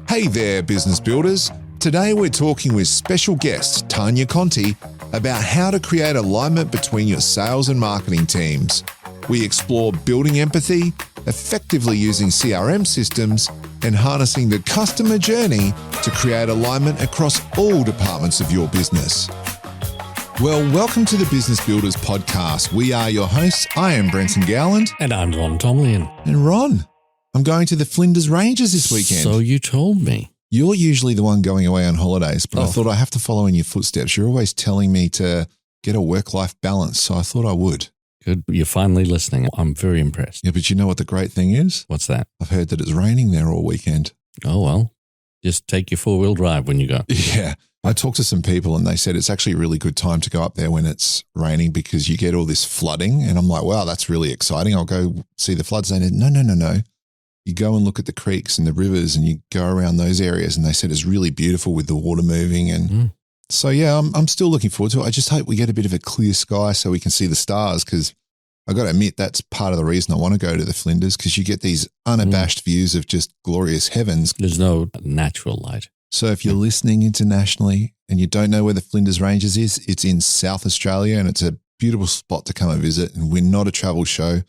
Hey there, business builders. Today we're talking with special guest Tarnia Conti about how to create alignment between your sales and marketing teams. We explore building empathy, effectively using CRM systems, and harnessing the customer journey to create alignment across all departments of your business. Well, welcome to the Business Builders Podcast. We are your hosts. I am Brenton Gowland. And I'm Ron Tomlin. And Ron, I'm going to the Flinders Ranges this weekend. So you told me. You're usually the one going away on holidays, but I thought I have to follow in your footsteps. You're always telling me to get a work-life balance, so I thought I would. Good. You're finally listening. I'm very impressed. Yeah, but you know what the great thing is? What's that? I've heard that it's raining there all weekend. Oh, well, just take your four-wheel drive when you go. Yeah. I talked to some people and they said it's actually a really good time to go up there when it's raining because you get all this flooding. And I'm like, wow, that's really exciting. I'll go see the floods. They said, no. You go and look at the creeks and the rivers and you go around those areas. And they said it's really beautiful with the water moving. And so, yeah, I'm still looking forward to it. I just hope we get a bit of a clear sky so we can see the stars, because I got to admit that's part of the reason I want to go to the Flinders, because you get these unabashed views of just glorious heavens. There's no natural light. So if you're listening internationally and you don't know where the Flinders Ranges is, it's in South Australia and it's a beautiful spot to come and visit. And we're not a travel show.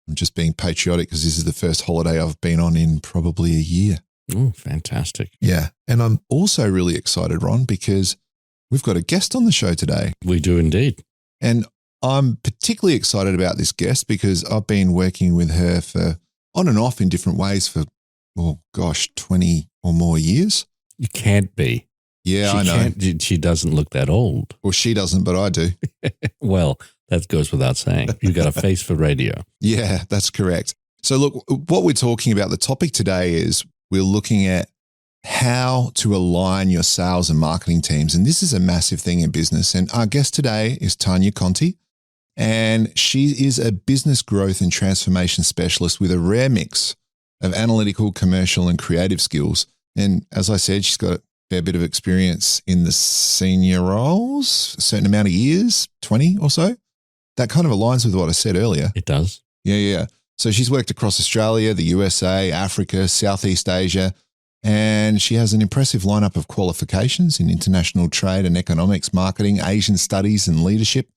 I'm just being patriotic because this is the first holiday I've been on in probably a year. Oh, fantastic. Yeah. And I'm also really excited, Ron, because we've got a guest on the show today. We do indeed. And I'm particularly excited about this guest because I've been working with her for on and off in different ways for, 20 or more years. You can't be. Yeah, I know. She doesn't look that old. Well, she doesn't, but I do. Well, that goes without saying. You've got a face for radio. Yeah, that's correct. So look, what we're talking about, the topic today is we're looking at how to align your sales and marketing teams. And this is a massive thing in business. And our guest today is Tarnia Conti. And she is a business growth and transformation specialist with a rare mix of analytical, commercial, and creative skills. And as I said, she's got a fair bit of experience in the senior roles, a certain amount of years, 20 or so. That kind of aligns with what I said earlier. It does. Yeah. So she's worked across Australia, the USA, Africa, Southeast Asia, and she has an impressive lineup of qualifications in international trade and economics, marketing, Asian studies, and leadership.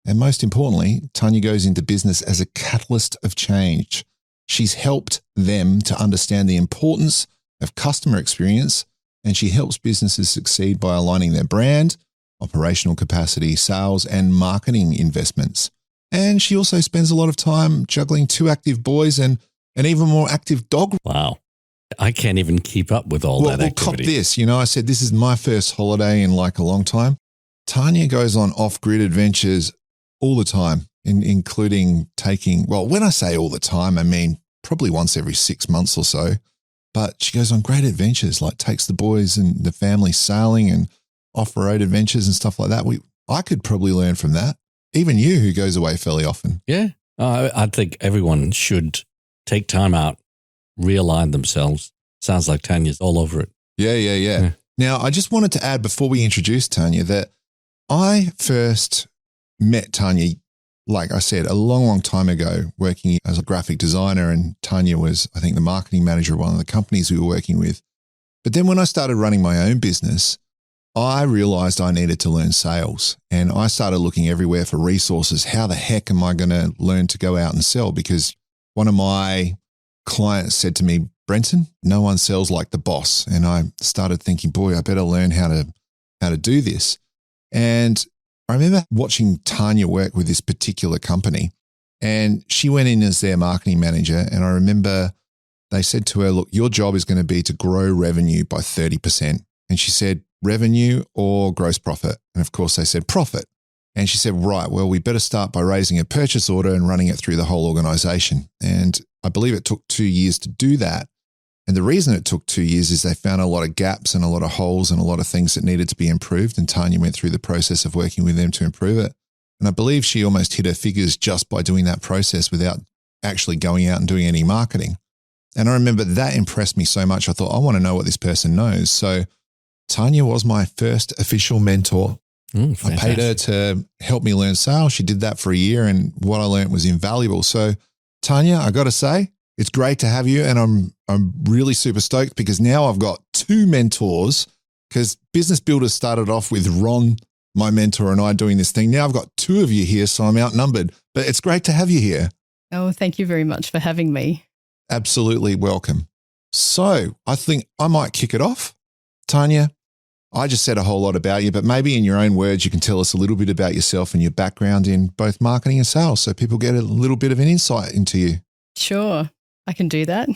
And most importantly, Tarnia goes into business as a catalyst of change. She's helped them to understand the importance of customer experience, and she helps businesses succeed by aligning their brand, operational capacity, sales, and marketing investments. And she also spends a lot of time juggling 2 active boys and an even more active dog. Wow. I can't even keep up with all that activity. Well, cop this. I said this is my first holiday in like a long time. Tarnia goes on off-grid adventures all the time, including taking, when I say all the time, I mean probably once every 6 months or so. But she goes on great adventures, like takes the boys and the family sailing and off-road adventures and stuff like that. I could probably learn from that. Even you, who goes away fairly often. Yeah. I think everyone should take time out, realign themselves. Sounds like Tarnia's all over it. Yeah. Now, I just wanted to add before we introduce Tarnia that I first met Tarnia, like I said, a long, long time ago, working as a graphic designer, and Tarnia was, I think, the marketing manager of one of the companies we were working with. But then when I started running my own business, I realized I needed to learn sales, and I started looking everywhere for resources. How the heck am I going to learn to go out and sell? Because one of my clients said to me, Brenton, no one sells like the boss. And I started thinking, boy, I better learn how to do this. And I remember watching Tarnia work with this particular company, and she went in as their marketing manager. And I remember they said to her, look, your job is going to be to grow revenue by 30%. And she said, revenue or gross profit? And of course they said profit. And she said, right, well, we better start by raising a purchase order and running it through the whole organization. And I believe it took 2 years to do that. And the reason it took 2 years is they found a lot of gaps and a lot of holes and a lot of things that needed to be improved. And Tarnia went through the process of working with them to improve it. And I believe she almost hit her figures just by doing that process without actually going out and doing any marketing. And I remember that impressed me so much. I thought, I want to know what this person knows. So Tarnia was my first official mentor. I paid her to help me learn sales. She did that for a year, and what I learned was invaluable. So Tarnia, I got to say, it's great to have you, and I'm really super stoked because now I've got two mentors, because Business Builders started off with Ron, my mentor, and I doing this thing. Now I've got two of you here, so I'm outnumbered. But it's great to have you here. Oh, thank you very much for having me. Absolutely welcome. So I think I might kick it off. Tarnia, I just said a whole lot about you, but maybe in your own words, you can tell us a little bit about yourself and your background in both marketing and sales so people get a little bit of an insight into you. Sure, I can do that.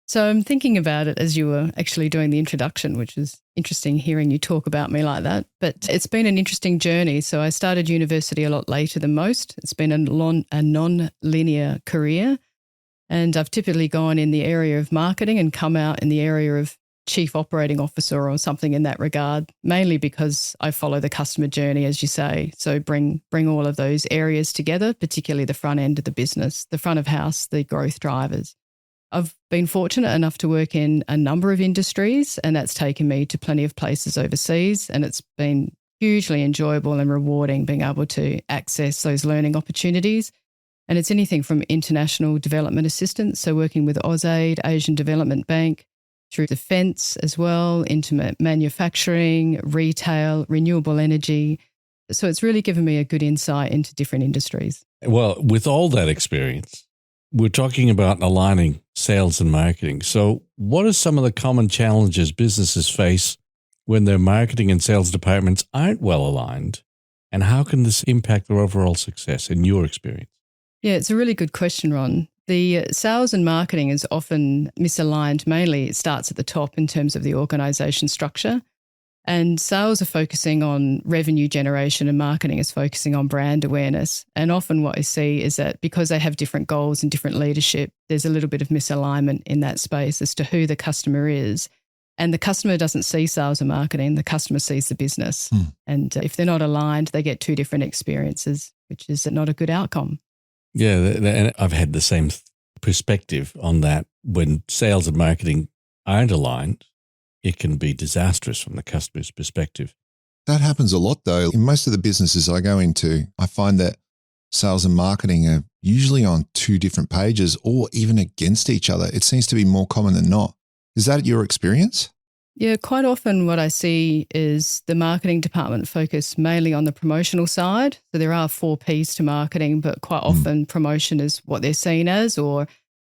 So I'm thinking about it as you were actually doing the introduction, which is interesting hearing you talk about me like that. But it's been an interesting journey. So I started university a lot later than most. It's been a non-linear career. And I've typically gone in the area of marketing and come out in the area of chief operating officer or something in that regard, mainly because I follow the customer journey, as you say. So bring all of those areas together, particularly the front end of the business, the front of house, the growth drivers. I've been fortunate enough to work in a number of industries, and that's taken me to plenty of places overseas. And it's been hugely enjoyable and rewarding being able to access those learning opportunities. And it's anything from international development assistance, so working with AusAid, Asian Development Bank, through defence as well, into manufacturing, retail, renewable energy. So it's really given me a good insight into different industries. Well, with all that experience, we're talking about aligning sales and marketing. So what are some of the common challenges businesses face when their marketing and sales departments aren't well aligned? And how can this impact their overall success in your experience? Yeah, it's a really good question, Ron. The sales and marketing is often misaligned. Mainly it starts at the top in terms of the organisation structure. And sales are focusing on revenue generation and marketing is focusing on brand awareness. And often what I see is that because they have different goals and different leadership, there's a little bit of misalignment in that space as to who the customer is. And the customer doesn't see sales and marketing, the customer sees the business. And if they're not aligned, they get two different experiences, which is not a good outcome. Yeah, and I've had the same perspective on that. When sales and marketing aren't aligned, it can be disastrous from the customer's perspective. That happens a lot, though. In most of the businesses I go into, I find that sales and marketing are usually on two different pages or even against each other. It seems to be more common than not. Is that your experience? Yeah, quite often what I see is the marketing department focus mainly on the promotional side. So there are 4 Ps to marketing, but quite often promotion is what they're seen as, or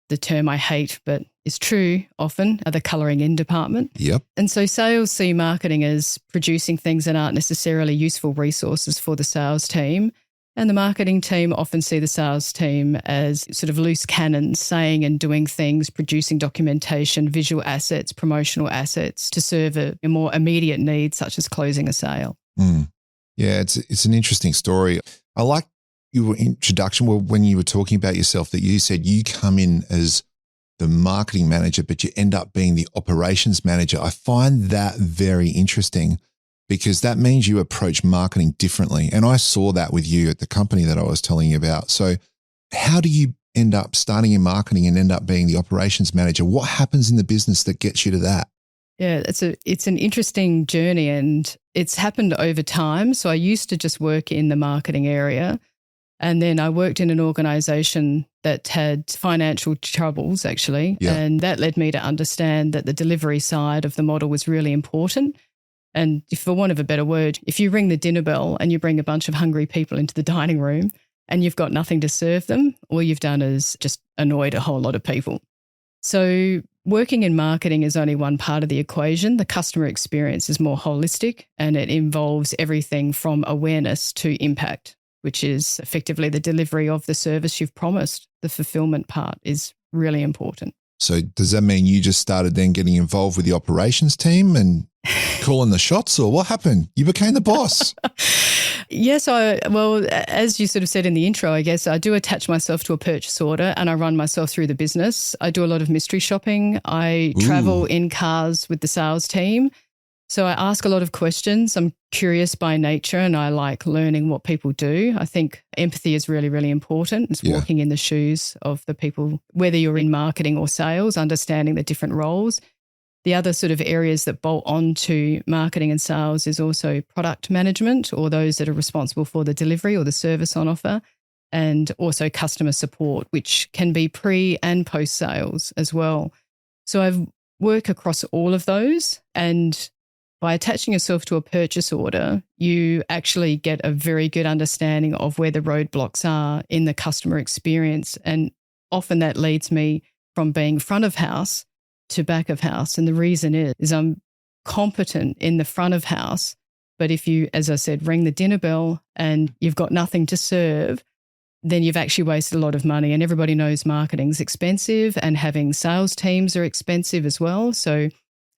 the term I hate but is true often, are the colouring in department. Yep. And so sales see marketing as producing things that aren't necessarily useful resources for the sales team. And the marketing team often see the sales team as sort of loose cannons, saying and doing things, producing documentation, visual assets, promotional assets to serve a more immediate need, such as closing a sale. Yeah, it's an interesting story. I like your introduction when you were talking about yourself, that you said you come in as the marketing manager, but you end up being the operations manager. I find that very interesting, because that means you approach marketing differently. And I saw that with you at the company that I was telling you about. So how do you end up starting in marketing and end up being the operations manager? What happens in the business that gets you to that? Yeah, it's an interesting journey, and it's happened over time. So I used to just work in the marketing area, and then I worked in an organisation that had financial troubles, actually. Yeah. And that led me to understand that the delivery side of the model was really important. And for want of a better word, if you ring the dinner bell and you bring a bunch of hungry people into the dining room and you've got nothing to serve them, all you've done is just annoyed a whole lot of people. So working in marketing is only one part of the equation. The customer experience is more holistic, and it involves everything from awareness to impact, which is effectively the delivery of the service you've promised. The fulfillment part is really important. So does that mean you just started then getting involved with the operations team and calling the shots, or what happened? You became the boss. Yes, as you sort of said in the intro, I guess I do attach myself to a purchase order and I run myself through the business. I do a lot of mystery shopping. I travel in cars with the sales team. So I ask a lot of questions. I'm curious by nature and I like learning what people do. I think empathy is really, really important. It's walking in the shoes of the people, whether you're in marketing or sales, understanding the different roles. The other sort of areas that bolt on to marketing and sales is also product management, or those that are responsible for the delivery or the service on offer, and also customer support, which can be pre and post sales as well. So I work across all of those, and by attaching yourself to a purchase order, you actually get a very good understanding of where the roadblocks are in the customer experience. And often that leads me from being front of house to back of house. And the reason is I'm competent in the front of house, but if you, as I said, ring the dinner bell and you've got nothing to serve, then you've actually wasted a lot of money. And everybody knows marketing's expensive and having sales teams are expensive as well. So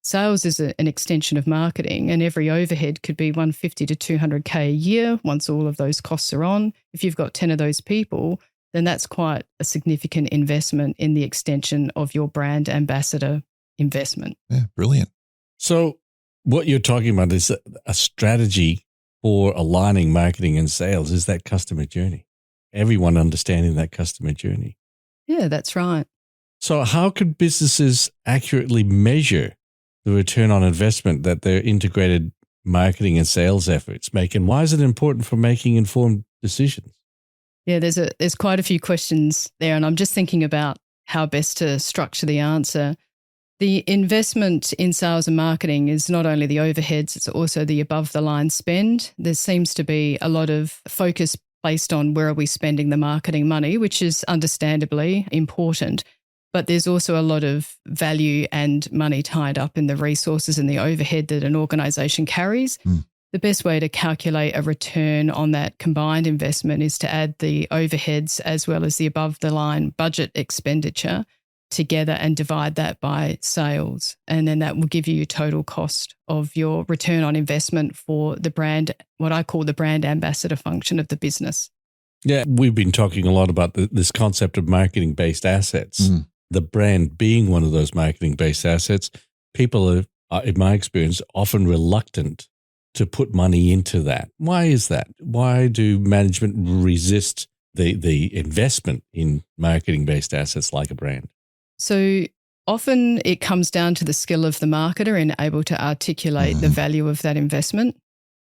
sales is an extension of marketing, and every overhead could be 150 to 200K a year once all of those costs are on. If you've got 10 of those people, then that's quite a significant investment in the extension of your brand ambassador investment. Yeah, brilliant. So what you're talking about is a strategy for aligning marketing and sales is that customer journey. Everyone understanding that customer journey. Yeah, that's right. So how could businesses accurately measure the return on investment that their integrated marketing and sales efforts make? And why is it important for making informed decisions? Yeah, there's quite a few questions there, and I'm just thinking about how best to structure the answer. The investment in sales and marketing is not only the overheads, it's also the above the line spend. There seems to be a lot of focus placed on where are we spending the marketing money, which is understandably important. But there's also a lot of value and money tied up in the resources and the overhead that an organisation carries. The best way to calculate a return on that combined investment is to add the overheads as well as the above the line budget expenditure together and divide that by sales. And then that will give you your total cost of your return on investment for the brand, what I call the brand ambassador function of the business. Yeah, we've been talking a lot about this concept of marketing-based assets. The brand being one of those marketing-based assets. People are, in my experience, often reluctant to put money into that. Why is that? Why do management resist the investment in marketing-based assets like a brand? So often it comes down to the skill of the marketer and able to articulate the value of that investment.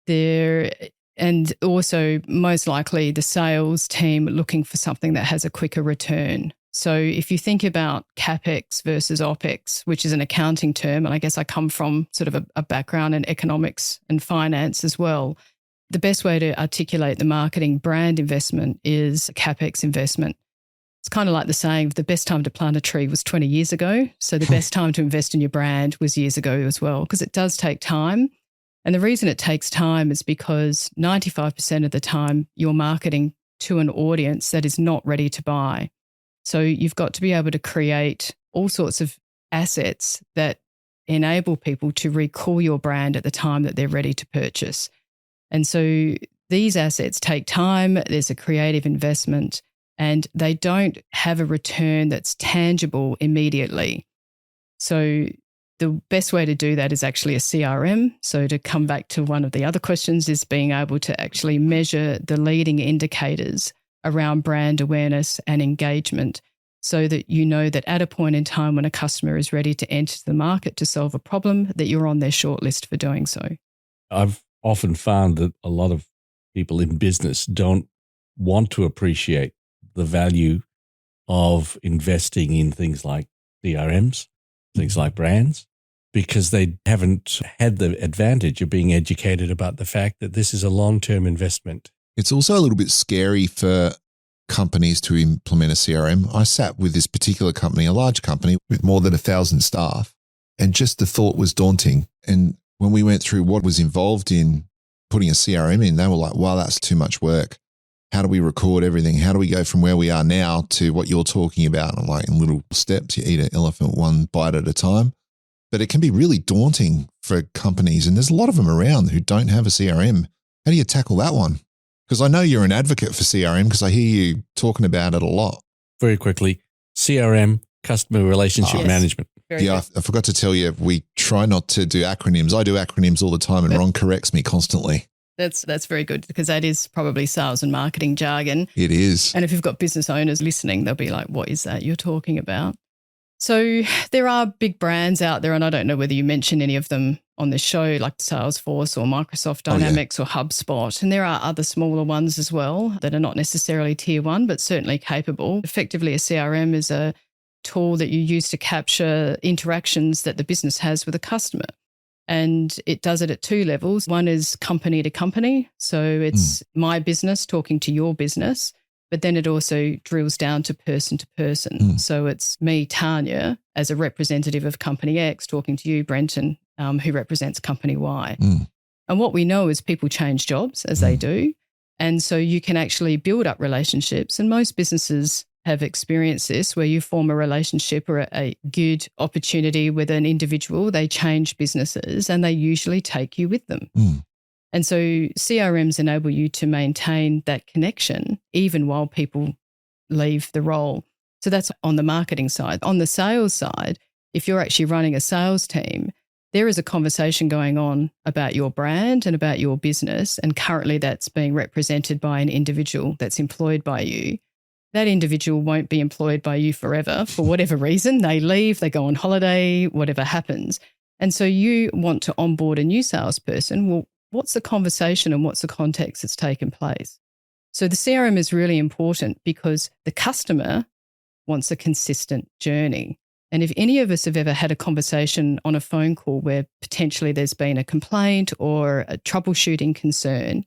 And also most likely the sales team looking for something that has a quicker return. So if you think about CapEx versus OpEx, which is an accounting term, and I guess I come from sort of a background in economics and finance as well, the best way to articulate the marketing brand investment is a CapEx investment. It's kind of like the saying, the best time to plant a tree was 20 years ago. So the best time to invest in your brand was years ago as well, because it does take time. And the reason it takes time is because 95% of the time you're marketing to an audience that is not ready to buy. So you've got to be able to create all sorts of assets that enable people to recall your brand at the time that they're ready to purchase. And so these assets take time, there's a creative investment, and they don't have a return that's tangible immediately. So the best way to do that is actually a CRM. So to come back to one of the other questions is being able to actually measure the leading indicators around brand awareness and engagement so that you know that at a point in time when a customer is ready to enter the market to solve a problem, that you're on their shortlist for doing so. I've often found that a lot of people in business don't want to appreciate the value of investing in things like CRMs, things like brands, because they haven't had the advantage of being educated about the fact that this is a long-term investment. It's also a little bit scary for companies to implement a CRM. I sat with this particular company, a large company with more than 1,000 staff, and just the thought was daunting. And when we went through what was involved in putting a CRM in, they were like, wow, that's too much work. How do we record everything? How do we go from where we are now to what you're talking about? And like in little steps, you eat an elephant one bite at a time. But it can be really daunting for companies. And there's a lot of them around who don't have a CRM. How do you tackle that one? Because I know you're an advocate for CRM because I hear you talking about it a lot. Very quickly, CRM, customer relationship management. I forgot to tell you, we try not to do acronyms. I do acronyms all the time and Ron corrects me constantly. That's very good because that is probably sales and marketing jargon. It is. And if you've got business owners listening, they'll be like, what is that you're talking about? So there are big brands out there, and I don't know whether you mention any of them on this show, like Salesforce or Microsoft Dynamics or HubSpot. And there are other smaller ones as well that are not necessarily tier one, but certainly capable. Effectively, a CRM is a tool that you use to capture interactions that the business has with a customer. And it does it at two levels. One is company to company. So it's my business talking to your business, but then it also drills down to person. So it's me, Tarnia, as a representative of company X talking to you, Brenton, who represents company Y. And what we know is people change jobs as they do. And so you can actually build up relationships. And most businesses have experienced this, where you form a relationship or a good opportunity with an individual, they change businesses and they usually take you with them. And so CRMs enable you to maintain that connection even while people leave the role. So that's on the marketing side. On the sales side, if you're actually running a sales team, there is a conversation going on about your brand and about your business, and currently that's being represented by an individual that's employed by you. That individual won't be employed by you forever for whatever reason. They leave, they go on holiday, whatever happens. And so you want to onboard a new salesperson. Well, what's the conversation and what's the context that's taken place? So the CRM is really important because the customer wants a consistent journey. And if any of us have ever had a conversation on a phone call where potentially there's been a complaint or a troubleshooting concern,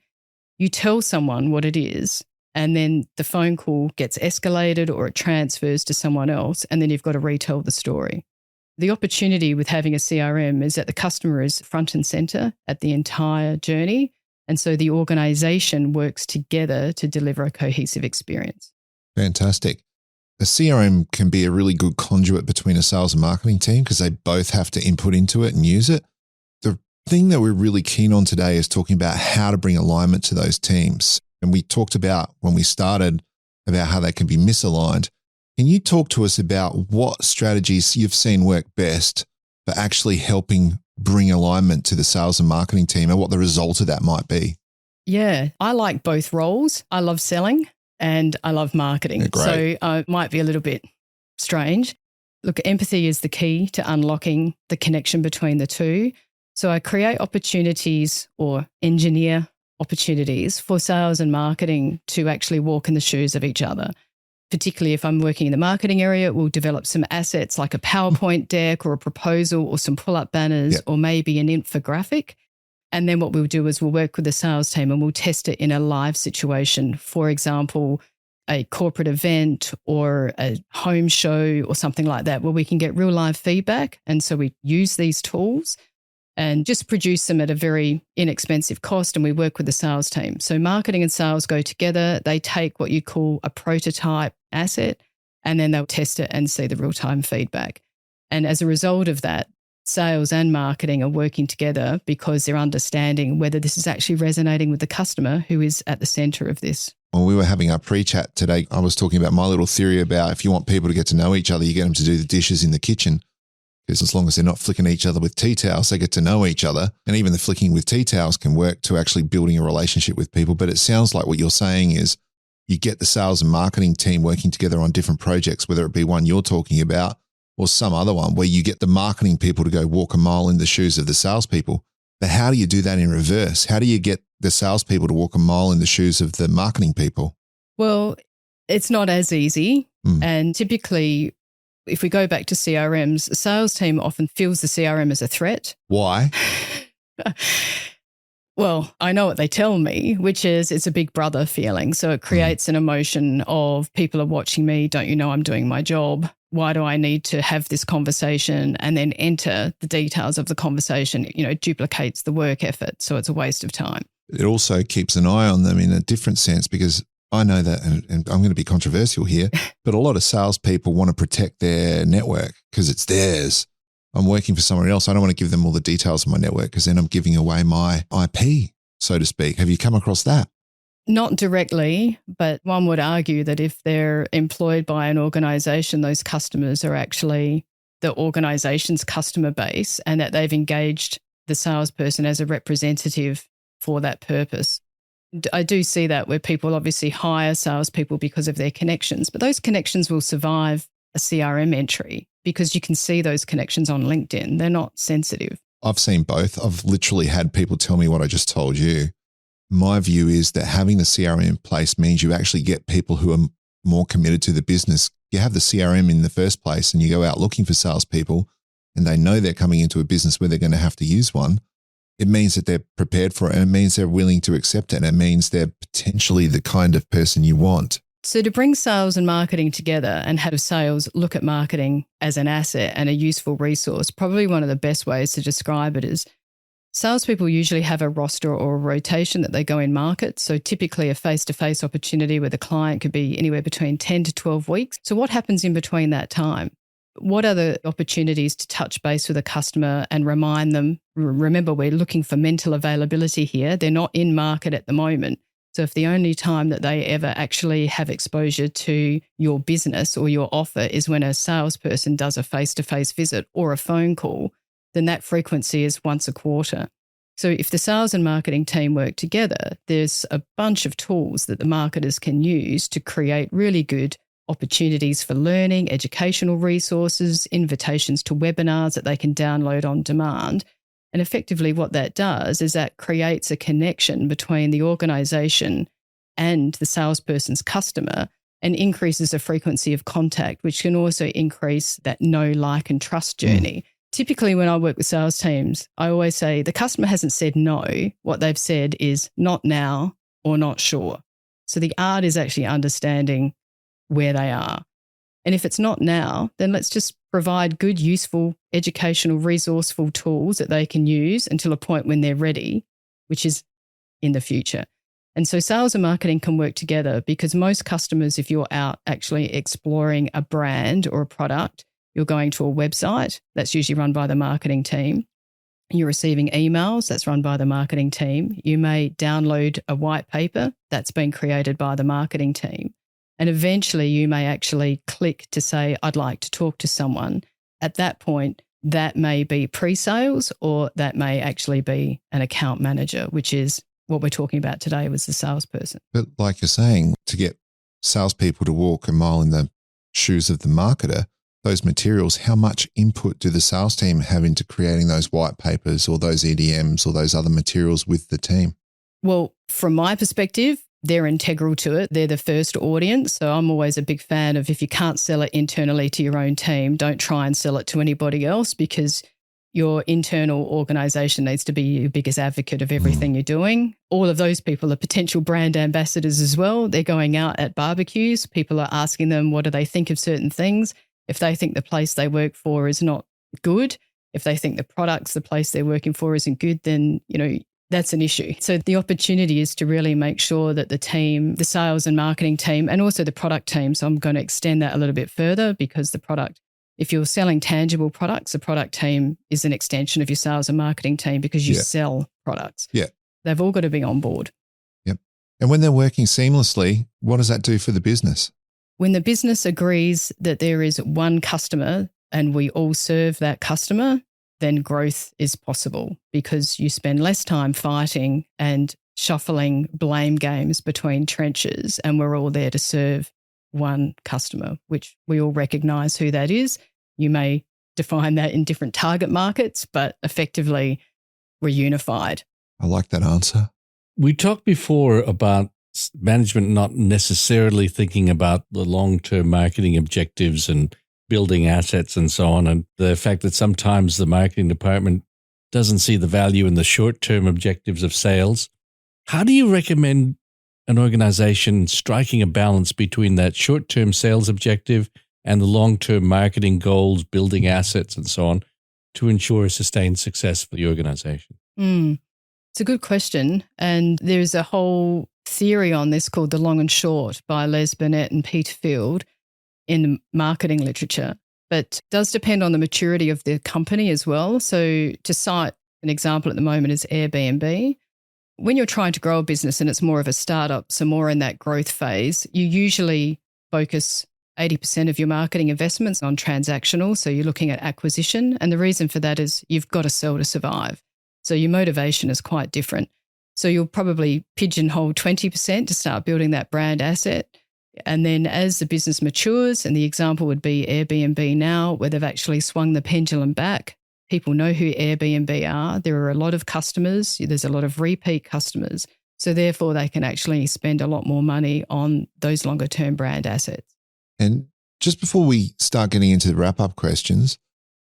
you tell someone what it is, and then the phone call gets escalated or it transfers to someone else, and then you've got to retell the story. The opportunity with having a CRM is that the customer is front and center at the entire journey. And so the organization works together to deliver a cohesive experience. Fantastic. A CRM can be a really good conduit between a sales and marketing team because they both have to input into it and use it. The thing that we're really keen on today is talking about how to bring alignment to those teams. And we talked about when we started about how they can be misaligned. Can you talk to us about what strategies you've seen work best for actually helping bring alignment to the sales and marketing team and what the result of that might be? Yeah, I like both roles. I love selling and I love marketing. Yeah, great. So it might be a little bit strange. Look, empathy is the key to unlocking the connection between the two. So I create opportunities or engineer opportunities for sales and marketing to actually walk in the shoes of each other. Particularly if I'm working in the marketing area, we'll develop some assets like a PowerPoint deck or a proposal or some pull-up banners or maybe an infographic. And then what we'll do is we'll work with the sales team and we'll test it in a live situation. For example, a corporate event or a home show or something like that, where we can get real live feedback. And so we use these tools and just produce them at a very inexpensive cost, and we work with the sales team. So marketing and sales go together. They take what you call a prototype asset, and then they'll test it and see the real-time feedback. And as a result of that, sales and marketing are working together because they're understanding whether this is actually resonating with the customer who is at the center of this. When we were having our pre-chat today, I was talking about my little theory about if you want people to get to know each other, you get them to do the dishes in the kitchen. Because as long as they're not flicking each other with tea towels, they get to know each other. And even the flicking with tea towels can work to actually building a relationship with people. But it sounds like what you're saying is you get the sales and marketing team working together on different projects, whether it be one you're talking about or some other one where you get the marketing people to go walk a mile in the shoes of the salespeople. But how do you do that in reverse? How do you get the salespeople to walk a mile in the shoes of the marketing people? Well, it's not as easy. And typically, if we go back to CRMs, the sales team often feels the CRM as a threat. Why? Well, I know what they tell me, which is it's a big brother feeling. So it creates an emotion of people are watching me. Don't you know I'm doing my job? Why do I need to have this conversation and then enter the details of the conversation? You know, it duplicates the work effort. So it's a waste of time. It also keeps an eye on them in a different sense because I know that, and I'm going to be controversial here, but a lot of salespeople want to protect their network because it's theirs. I'm working for someone else. I don't want to give them all the details of my network because then I'm giving away my IP, so to speak. Have you come across that? Not directly, but one would argue that if they're employed by an organization, those customers are actually the organization's customer base and that they've engaged the salesperson as a representative for that purpose. I do see that where people obviously hire salespeople because of their connections, but those connections will survive a CRM entry because you can see those connections on LinkedIn. They're not sensitive. I've seen both. I've literally had people tell me what I just told you. My view is that having the CRM in place means you actually get people who are more committed to the business you have the CRM in the first place and you go out looking for salespeople and they know they're coming into a business where they're going to have to use one, it means that they're prepared for it, and it means they're willing to accept it, and it means they're potentially the kind of person you want. So to bring sales and marketing together and have sales look at marketing as an asset and a useful resource, probably one of the best ways to describe it is salespeople usually have a roster or a rotation that they go in market. So typically a face-to-face opportunity with a client could be anywhere between 10 to 12 weeks. So what happens in between that time? What are the opportunities to touch base with a customer and remind them? Remember, we're looking for mental availability here. They're not in market at the moment. So if the only time that they ever actually have exposure to your business or your offer is when a salesperson does a face-to-face visit or a phone call, then that frequency is once a quarter. So if the sales and marketing team work together, there's a bunch of tools that the marketers can use to create really good opportunities for learning, educational resources, invitations to webinars that they can download on demand. And effectively what that does is that creates a connection between the organization and the salesperson's customer and increases the frequency of contact, which can also increase that know, like, and trust journey. Typically when I work with sales teams, I always say the customer hasn't said no. What they've said is not now or not sure. So the art is actually understanding where they are. And if it's not now, then let's just provide good, useful, educational, resourceful tools that they can use until a point when they're ready, which is in the future. And so sales and marketing can work together because most customers, if you're out actually exploring a brand or a product, you're going to a website that's usually run by the marketing team. You're receiving emails that's run by the marketing team. You may download a white paper that's been created by the marketing team. And eventually you may actually click to say, I'd like to talk to someone. At that point, that may be pre-sales or that may actually be an account manager, which is what we're talking about today was the salesperson. But like you're saying, to get salespeople to walk a mile in the shoes of the marketer, those materials, how much input do the sales team have into creating those white papers or those EDMs or those other materials with the team? Well, from my perspective, they're integral to it. They're the first audience. So I'm always a big fan of if you can't sell it internally to your own team, don't try and sell it to anybody else because your internal organization needs to be your biggest advocate of everything you're doing. All of those people are potential brand ambassadors as well. They're going out at barbecues. People are asking them, what do they think of certain things? If they think the place they work for is not good, if they think the products the place they're working for isn't good, then, that's an issue. So the opportunity is to really make sure that the team, the sales and marketing team, and also the product team, so I'm going to extend that a little bit further because the product, if you're selling tangible products, the product team is an extension of your sales and marketing team because you sell products. Yeah. They've all got to be on board. Yep. And when they're working seamlessly, what does that do for the business? When the business agrees that there is one customer and we all serve that customer, then growth is possible because you spend less time fighting and shuffling blame games between trenches and we're all there to serve one customer, which we all recognize who that is. You may define that in different target markets, but effectively we're unified. I like that answer. We talked before about management not necessarily thinking about the long-term marketing objectives and building assets and so on, and the fact that sometimes the marketing department doesn't see the value in the short-term objectives of sales. How do you recommend an organization striking a balance between that short-term sales objective and the long-term marketing goals, building assets and so on to ensure a sustained success for the organization? It's a good question. And there's a whole theory on this called the long and short by Les Burnett and Peter Field in the marketing literature, but it does depend on the maturity of the company as well. So to cite an example at the moment is Airbnb. When you're trying to grow a business and it's more of a startup, so more in that growth phase, you usually focus 80% of your marketing investments on transactional. So you're looking at acquisition. And the reason for that is you've got to sell to survive. So your motivation is quite different. So you'll probably pigeonhole 20% to start building that brand asset. And then as the business matures, and the example would be Airbnb now, where they've actually swung the pendulum back, people know who Airbnb are. There are a lot of customers. There's a lot of repeat customers. So therefore, they can actually spend a lot more money on those longer term brand assets. And just before we start getting into the wrap-up questions,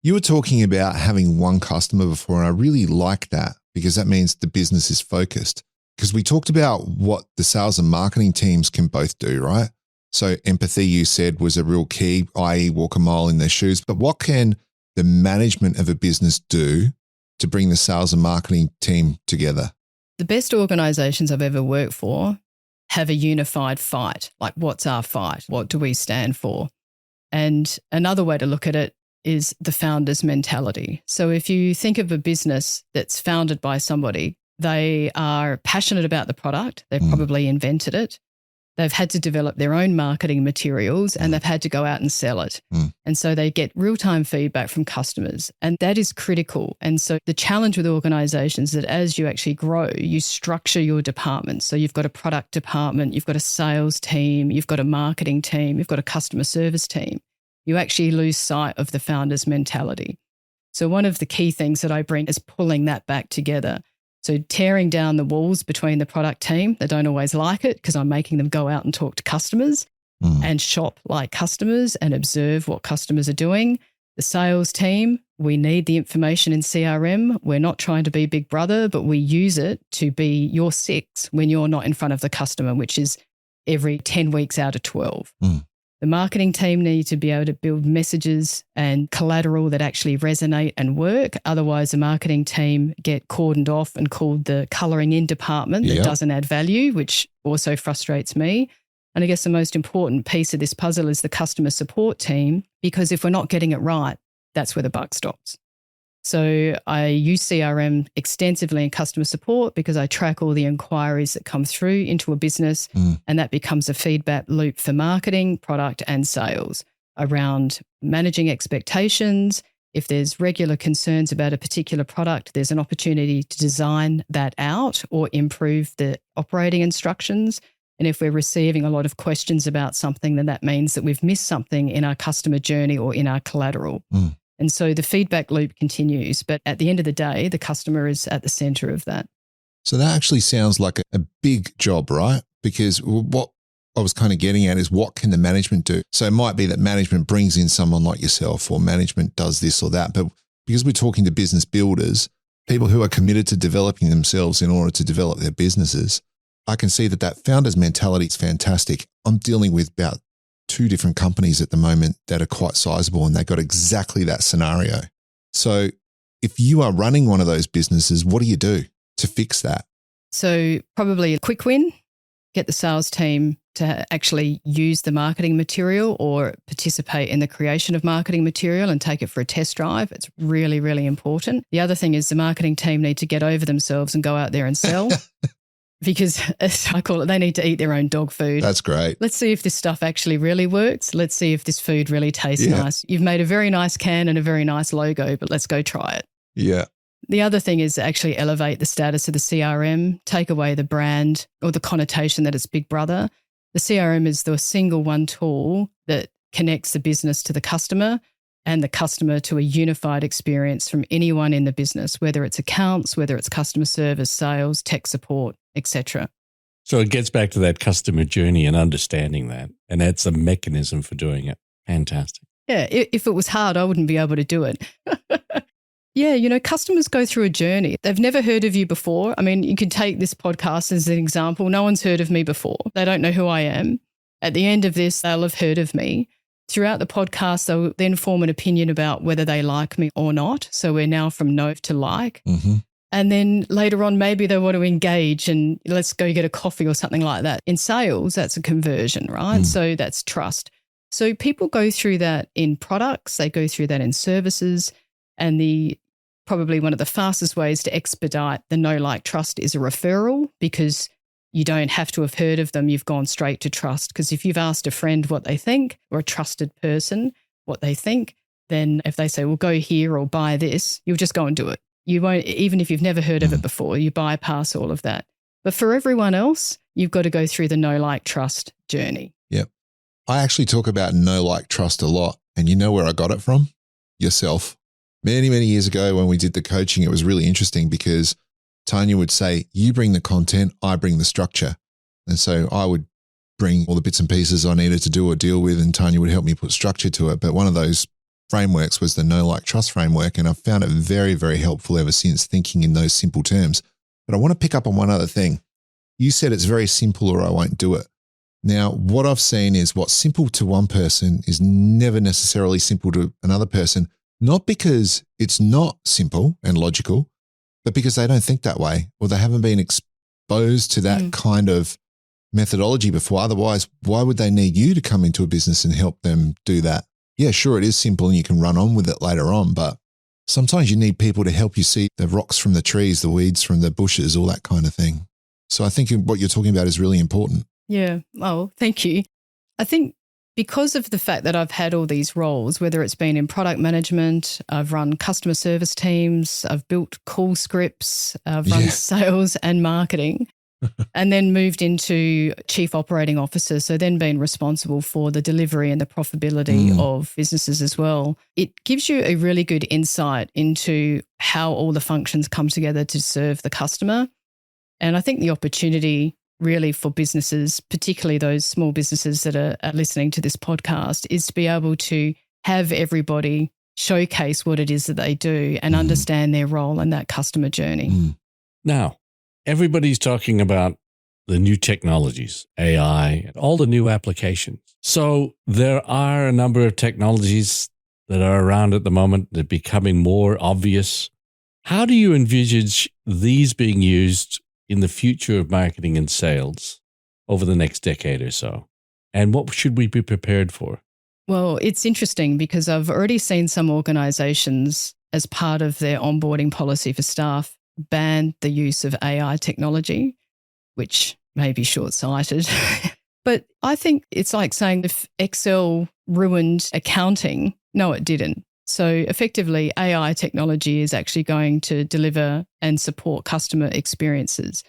you were talking about having one customer before, and I really like that because that means the business is focused. Because we talked about what the sales and marketing teams can both do, right? So empathy, you said, was a real key, i.e. walk a mile in their shoes. But what can the management of a business do to bring the sales and marketing team together? The best organizations I've ever worked for have a unified fight. Like, what's our fight? What do we stand for? And another way to look at it is the founder's mentality. So if you think of a business that's founded by somebody, they are passionate about the product. They've probably invented it. They've had to develop their own marketing materials and they've had to go out and sell it. And so they get real-time feedback from customers, and that is critical. And so the challenge with organizations is that as you actually grow, you structure your departments. So you've got a product department, you've got a sales team, you've got a marketing team, you've got a customer service team. You actually lose sight of the founder's mentality. So one of the key things that I bring is pulling that back together. So tearing down the walls between the product team, they don't always like it because I'm making them go out and talk to customers and shop like customers and observe what customers are doing. The sales team, we need the information in CRM. We're not trying to be Big Brother, but we use it to be your 6 when you're not in front of the customer, which is every 10 weeks out of 12. The marketing team need to be able to build messages and collateral that actually resonate and work. Otherwise, the marketing team get cordoned off and called the colouring in department that doesn't add value, which also frustrates me. And I guess the most important piece of this puzzle is the customer support team, because if we're not getting it right, that's where the buck stops. So I use CRM extensively in customer support because I track all the inquiries that come through into a business, and that becomes a feedback loop for marketing, product and sales around managing expectations. If there's regular concerns about a particular product, there's an opportunity to design that out or improve the operating instructions. And if we're receiving a lot of questions about something, then that means that we've missed something in our customer journey or in our collateral. And so the feedback loop continues, but at the end of the day, the customer is at the center of that. So that actually sounds like a big job, right? Because what I was kind of getting at is, what can the management do? So it might be that management brings in someone like yourself, or management does this or that. But because we're talking to business builders, people who are committed to developing themselves in order to develop their businesses, I can see that founder's mentality is fantastic. I'm dealing with about 2 different companies at the moment that are quite sizable, and they've got exactly that scenario. So if you are running one of those businesses, what do you do to fix that? So probably a quick win, get the sales team to actually use the marketing material or participate in the creation of marketing material and take it for a test drive. It's really, really important. The other thing is the marketing team need to get over themselves and go out there and sell. Because, as I call it, they need to eat their own dog food. That's great. Let's see if this stuff actually really works. Let's see if this food really tastes nice. You've made a very nice can and a very nice logo, but let's go try it. Yeah. The other thing is actually elevate the status of the CRM, take away the brand or the connotation that it's Big Brother. The CRM is the single one tool that connects the business to the customer and the customer to a unified experience from anyone in the business, whether it's accounts, whether it's customer service, sales, tech support, etc. So it gets back to that customer journey and understanding that, and that's a mechanism for doing it. Fantastic. Yeah, if it was hard, I wouldn't be able to do it. Yeah, customers go through a journey. They've never heard of you before. I mean, you could take this podcast as an example. No one's heard of me before. They don't know who I am. At the end of this, they'll have heard of me. Throughout the podcast, they'll then form an opinion about whether they like me or not. So we're now from no to like. And then later on, maybe they want to engage and let's go get a coffee or something like that. In sales, that's a conversion, right? So that's trust. So people go through that in products. They go through that in services. And probably one of the fastest ways to expedite the know, like, trust is a referral, because you don't have to have heard of them. You've gone straight to trust. Because if you've asked a friend what they think, or a trusted person what they think, then if they say, well, go here or buy this, you'll just go and do it. You won't, even if you've never heard of it before, you bypass all of that. But for everyone else, you've got to go through the know, like, trust journey. Yep. I actually talk about know, like, trust a lot. And you know where I got it from? Yourself. Many, many years ago when we did the coaching, it was really interesting because Tarnia would say, you bring the content, I bring the structure. And so I would bring all the bits and pieces I needed to do or deal with, and Tarnia would help me put structure to it. But one of those frameworks was the know, like, trust framework, and I've found it very, very helpful ever since, thinking in those simple terms. But I want to pick up on one other thing. You said it's very simple or I won't do it. Now, what I've seen is what's simple to one person is never necessarily simple to another person, not because it's not simple and logical, but because they don't think that way or they haven't been exposed to that kind of methodology before. Otherwise, why would they need you to come into a business and help them do that? Yeah, sure, it is simple and you can run on with it later on, but sometimes you need people to help you see the rocks from the trees, the weeds from the bushes, all that kind of thing. So I think what you're talking about is really important. Yeah. Oh, thank you. I think because of the fact that I've had all these roles, whether it's been in product management, I've run customer service teams, I've built call scripts, I've run sales and marketing, and then moved into chief operating officer. So then being responsible for the delivery and the profitability of businesses as well. It gives you a really good insight into how all the functions come together to serve the customer. And I think the opportunity really for businesses, particularly those small businesses that are listening to this podcast, is to be able to have everybody showcase what it is that they do and understand their role in that customer journey. Now, everybody's talking about the new technologies, AI, all the new applications. So there are a number of technologies that are around at the moment that are becoming more obvious. How do you envisage these being used in the future of marketing and sales over the next decade or so? And what should we be prepared for? Well, it's interesting because I've already seen some organizations, as part of their onboarding policy for staff, ban the use of AI technology, which may be short-sighted. But I think it's like saying if Excel ruined accounting, no, it didn't. So effectively, AI technology is actually going to deliver and support customer experiences.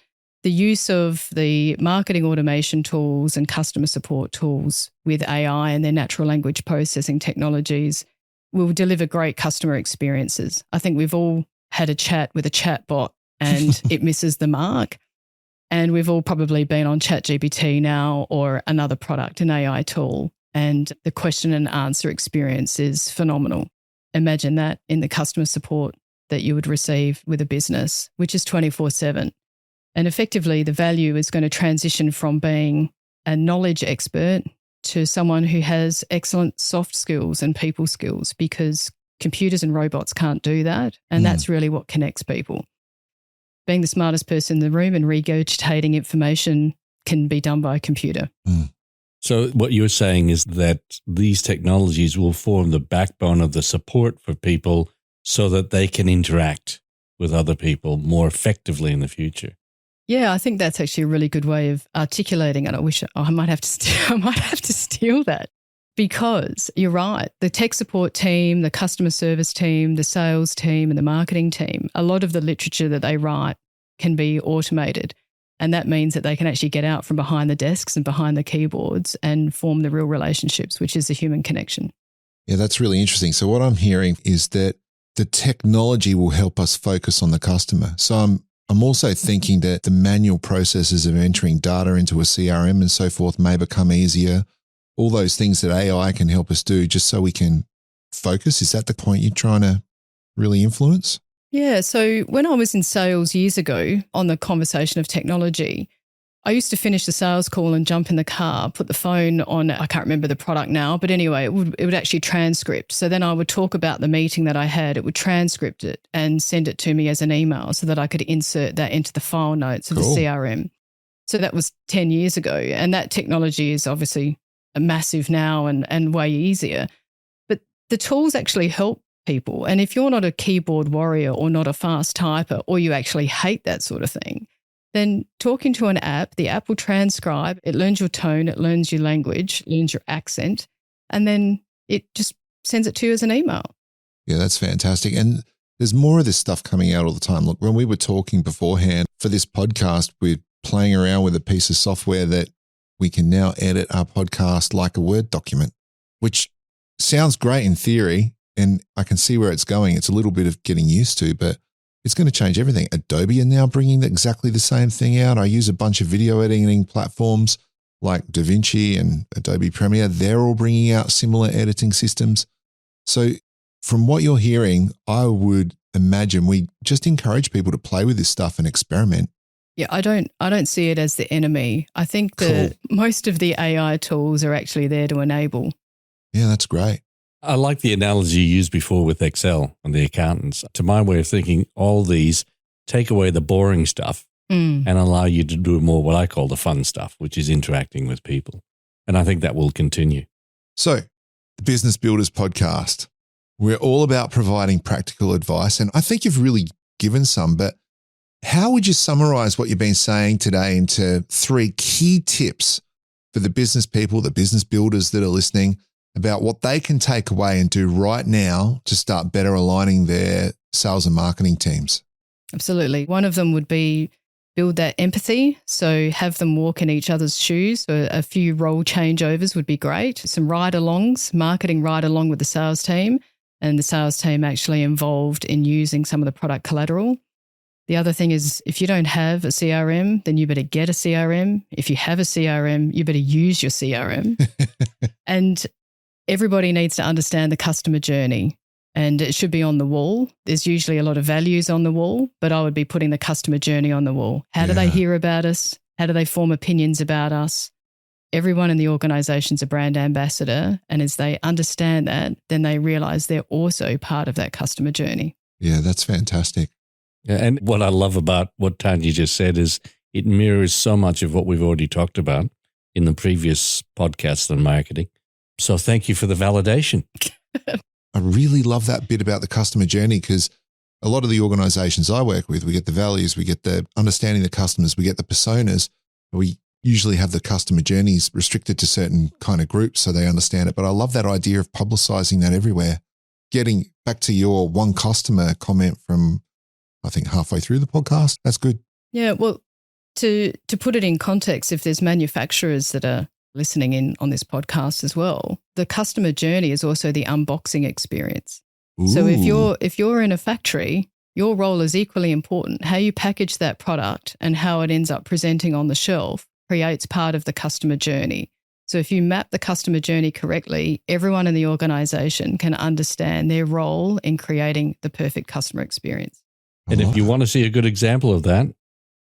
The use of the marketing automation tools and customer support tools with AI and their natural language processing technologies will deliver great customer experiences. I think we've all had a chat with a chat bot and it misses the mark. And we've all probably been on ChatGPT now or another product, an AI tool, and the question and answer experience is phenomenal. Imagine that in the customer support that you would receive with a business, which is 24/7. And effectively, the value is going to transition from being a knowledge expert to someone who has excellent soft skills and people skills, because computers and robots can't do that. And that's really what connects people. Being the smartest person in the room and regurgitating information can be done by a computer. So what you're saying is that these technologies will form the backbone of the support for people so that they can interact with other people more effectively in the future. Yeah, I think that's actually a really good way of articulating it. I wish I might have to steal that, because you're right. The tech support team, the customer service team, the sales team and the marketing team, a lot of the literature that they write can be automated. And that means that they can actually get out from behind the desks and behind the keyboards and form the real relationships, which is the human connection. Yeah, that's really interesting. So what I'm hearing is that the technology will help us focus on the customer. So I'm also thinking that the manual processes of entering data into a CRM and so forth may become easier. All those things that AI can help us do just so we can focus. Is that the point you're trying to really influence? Yeah. So when I was in sales years ago on the conversation of technology, I used to finish the sales call and jump in the car, put the phone on, I can't remember the product now, but anyway, it would actually transcript. So then I would talk about the meeting that I had, it would transcript it and send it to me as an email so that I could insert that into the file notes of the CRM. So that was 10 years ago. And that technology is obviously massive now and way easier. But the tools actually help people. And if you're not a keyboard warrior or not a fast typer, or you actually hate that sort of thing, then talking to an app, the app will transcribe, it learns your tone, it learns your language, learns your accent, and then it just sends it to you as an email. Yeah, that's fantastic. And there's more of this stuff coming out all the time. Look, when we were talking beforehand for this podcast, we're playing around with a piece of software that we can now edit our podcast like a Word document, which sounds great in theory, and I can see where it's going. It's a little bit of getting used to, but it's going to change everything. Adobe are now bringing exactly the same thing out. I use a bunch of video editing platforms. like DaVinci and Adobe Premiere, they're all bringing out similar editing systems. So from what you're hearing, I would imagine we just encourage people to play with this stuff and experiment. Yeah, I don't see it as the enemy. I think that most of the AI tools are actually there to enable. Yeah, that's great. I like the analogy you used before with Excel and the accountants. To my way of thinking, all these take away the boring stuff and allow you to do more what I call the fun stuff, which is interacting with people. And I think that will continue. So, the Business Builders Podcast, we're all about providing practical advice. And I think you've really given some, but how would you summarize what you've been saying today into 3 key tips for the business people, the business builders that are listening, about what they can take away and do right now to start better aligning their sales and marketing teams? Absolutely. One of them would be build that empathy. So have them walk in each other's shoes. So a few role changeovers would be great. Some ride-alongs, marketing ride-along with the sales team, and the sales team actually involved in using some of the product collateral. The other thing is, if you don't have a CRM, then you better get a CRM. If you have a CRM, you better use your CRM. And everybody needs to understand the customer journey, and it should be on the wall. There's usually a lot of values on the wall, but I would be putting the customer journey on the wall. How do they hear about us? How do they form opinions about us? Everyone in the organization's a brand ambassador. And as they understand that, then they realize they're also part of that customer journey. Yeah, that's fantastic. Yeah, and what I love about what Tarnia just said is it mirrors so much of what we've already talked about in the previous podcasts on marketing. So thank you for the validation. I really love that bit about the customer journey, because a lot of the organizations I work with, we get the values, we get the understanding the customers, we get the personas. We usually have the customer journeys restricted to certain kind of groups so they understand it. But I love that idea of publicizing that everywhere. Getting back to your one customer comment from, I think, halfway through the podcast, that's good. Yeah, well, to put it in context, if there's manufacturers that are listening in on this podcast as well, the customer journey is also the unboxing experience. Ooh. So if you're in a factory, your role is equally important. How you package that product and how it ends up presenting on the shelf creates part of the customer journey. So if you map the customer journey correctly, everyone in the organization can understand their role in creating the perfect customer experience. And if you want to see a good example of that,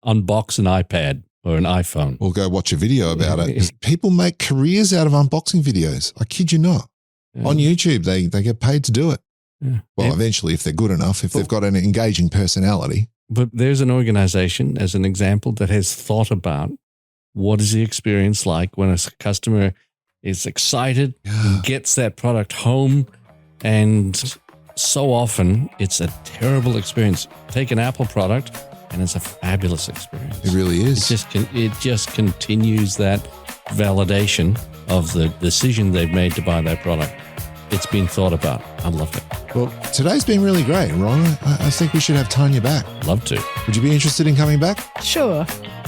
unbox an iPad or an iPhone. Or go watch a video about it. 'Cause people make careers out of unboxing videos. I kid you not. Yeah. On YouTube, they get paid to do it. Yeah. Well, eventually, if they're good enough, if they've got an engaging personality. But there's an organization, as an example, that has thought about what is the experience like when a customer is excited and gets that product home. And so often it's a terrible experience. Take an Apple product and it's a fabulous experience. It really is. It just continues that validation of the decision they've made to buy that product. It's been thought about. I loved it. Well, today's been really great, Ron. I think we should have Tarnia back. Love to. Would you be interested in coming back? Sure.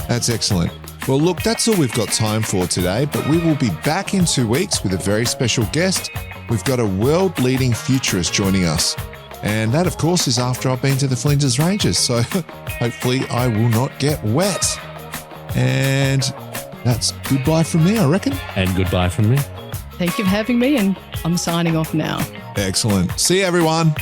That's excellent. Well, look, that's all we've got time for today, but we will be back in 2 weeks with a very special guest. We've got a world-leading futurist joining us. And that, of course, is after I've been to the Flinders Ranges. So hopefully I will not get wet. And that's goodbye from me, I reckon. And goodbye from me. Thank you for having me, and I'm signing off now. Excellent. See you, everyone.